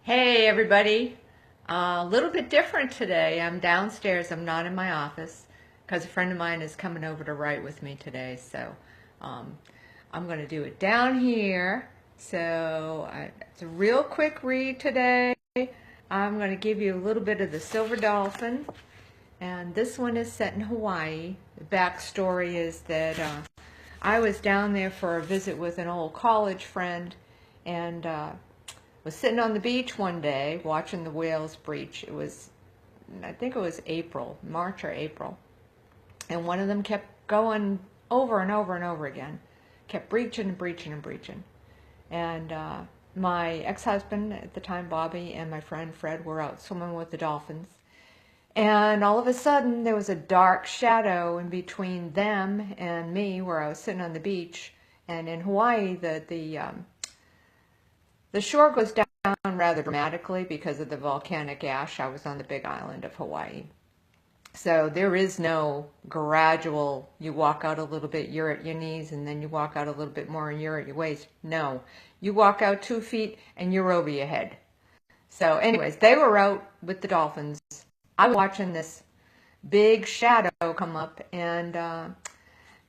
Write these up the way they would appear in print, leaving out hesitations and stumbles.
Hey everybody, a little bit different today. I'm downstairs, I'm not in my office because a friend of mine is coming over to write with me today. So um, I'm going to do it down here. It's a real quick read today. I'm going to give you a little bit of the Silver Dolphin, and this one is set in Hawaii. The backstory is that I was down there for a visit with an old college friend, and was sitting on the beach one day watching the whales breach. I think it was April, March or April. And one of them kept going over and over and over again. Kept breaching and breaching and breaching. And my ex-husband at the time, Bobby, and my friend Fred were out swimming with the dolphins. And all of a sudden, there was a dark shadow in between them and me where I was sitting on the beach. And in Hawaii, the shore goes down rather dramatically because of the volcanic ash. I was on the big island of Hawaii. So there is no gradual, you walk out a little bit, you're at your knees, and then you walk out a little bit more and you're at your waist. No, you walk out 2 feet and you're over your head. So anyways, they were out with the dolphins. I was watching this big shadow come up, and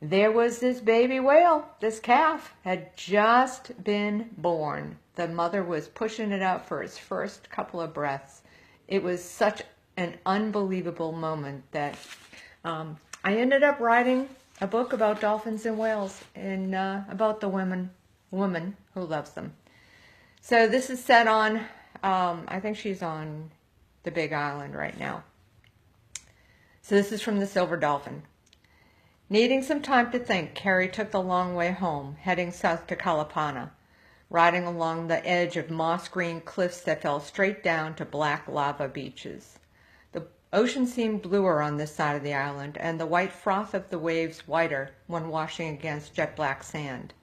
there was this baby whale. This calf had just been born. The mother was pushing it out for its first couple of breaths. It was such an unbelievable moment that I ended up writing a book about dolphins and whales and about the woman who loves them. So this is set on, I think she's on the Big Island right now. So this is from the Silver Dolphin. Needing some time to think, Carrie took the long way home, heading south to Kalapana, riding along the edge of moss-green cliffs that fell straight down to black lava beaches. The ocean seemed bluer on this side of the island, and the white froth of the waves whiter when washing against jet-black sand.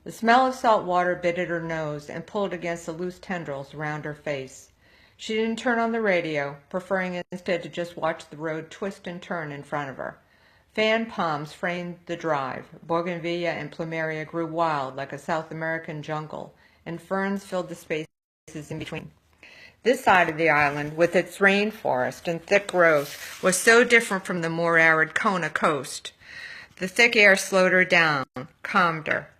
The smell of salt water bit at her nose and pulled against the loose tendrils around her face. She didn't turn on the radio, preferring instead to just watch the road twist and turn in front of her. Fan palms framed the drive. Bougainvillea and plumeria grew wild like a South American jungle, and ferns filled the spaces in between. This side of the island, with its rainforest and thick growth, was so different from the more arid Kona coast. The thick air slowed her down, calmed her.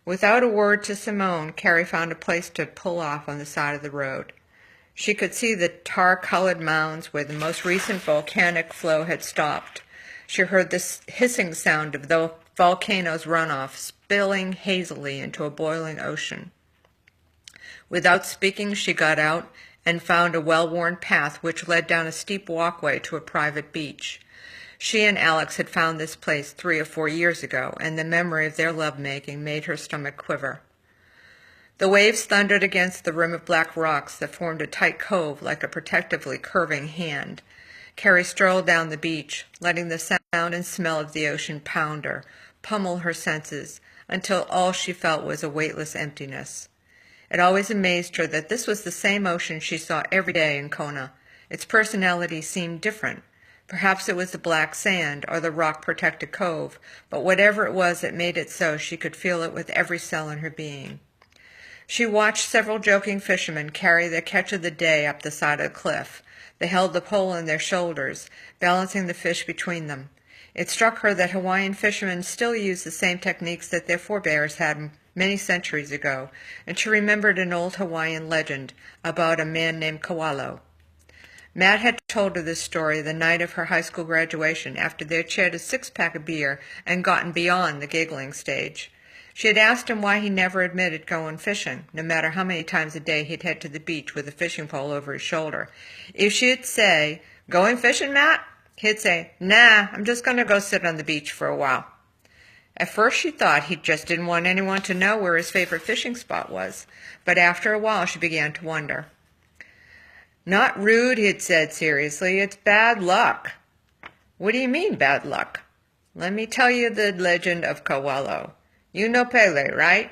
Without a word to Simone, Carrie found a place to pull off on the side of the road. She could see the tar-colored mounds where the most recent volcanic flow had stopped. She heard the hissing sound of the volcano's runoff spilling hazily into a boiling ocean. Without speaking, she got out and found a well-worn path which led down a steep walkway to a private beach. She and Alex had found this place 3 or 4 years ago, and the memory of their lovemaking made her stomach quiver. The waves thundered against the rim of black rocks that formed a tight cove like a protectively curving hand. Carrie strolled down the beach, letting the sound and smell of the ocean pound her, pummel her senses, until all she felt was a weightless emptiness. It always amazed her that this was the same ocean she saw every day in Kona. Its personality seemed different. Perhaps it was the black sand or the rock-protected cove, but whatever it was that made it so, she could feel it with every cell in her being. She watched several joking fishermen carry their catch of the day up the side of the cliff. They held the pole on their shoulders, balancing the fish between them. It struck her that Hawaiian fishermen still use the same techniques that their forebears had many centuries ago, and she remembered an old Hawaiian legend about a man named Kawalo. Matt had told her this story the night of her high school graduation after they had shared a 6-pack of beer and gotten beyond the giggling stage. She had asked him why he never admitted going fishing, no matter how many times a day he'd head to the beach with a fishing pole over his shoulder. If she'd say, "Going fishing, Matt?" he'd say, "Nah, I'm just going to go sit on the beach for a while." At first she thought he just didn't want anyone to know where his favorite fishing spot was, but after a while she began to wonder. "Not rude," he'd said seriously, "it's bad luck." "What do you mean, bad luck?" "Let me tell you the legend of Kawalo. You know Pele, right?"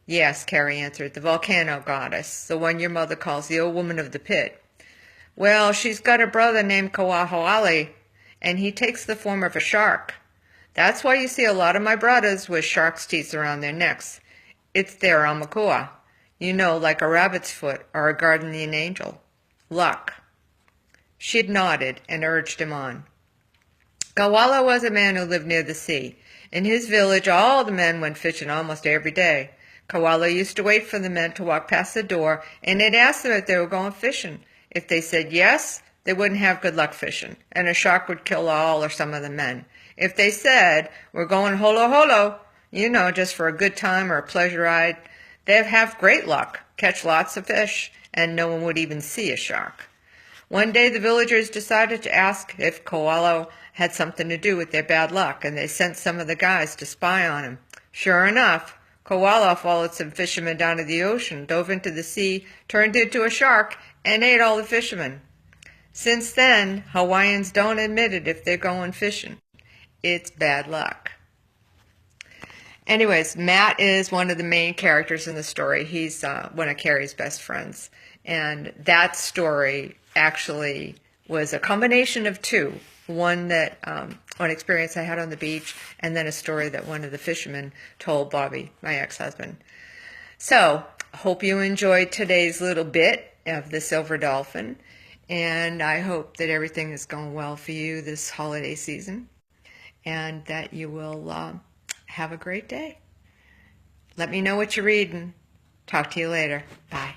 "Yes," Carrie answered, "the volcano goddess, the one your mother calls the old woman of the pit." "Well, she's got a brother named Kawahoali, and he takes the form of a shark. That's why you see a lot of my brothers with shark's teeth around their necks. It's their aumakua. like a rabbit's foot or a guardian angel. Luck. She'd nodded and urged him on. Kawala was a man who lived near the sea. In his village, all the men went fishing almost every day. Kawala used to wait for the men to walk past the door, and he'd ask them if they were going fishing. If they said yes, they wouldn't have good luck fishing, and a shark would kill all or some of the men. If they said, we're going holo holo, just for a good time or a pleasure ride, they'd have great luck, catch lots of fish, and no one would even see a shark. One day the villagers decided to ask if Kawala had something to do with their bad luck, and they sent some of the guys to spy on him. Sure enough, Kawala followed some fishermen down to the ocean, dove into the sea, turned into a shark, and ate all the fishermen. Since then, Hawaiians don't admit it if they're going fishing. It's bad luck. Anyways, Matt is one of the main characters in the story. He's one of Carrie's best friends. And that story actually was a combination of two. One that, an experience I had on the beach, and then a story that one of the fishermen told Bobby, my ex-husband. So, hope you enjoyed today's little bit of the Silver Dolphin, and I hope that everything is going well for you this holiday season, and that you will have a great day. Let me know what you're reading. Talk to you later. Bye.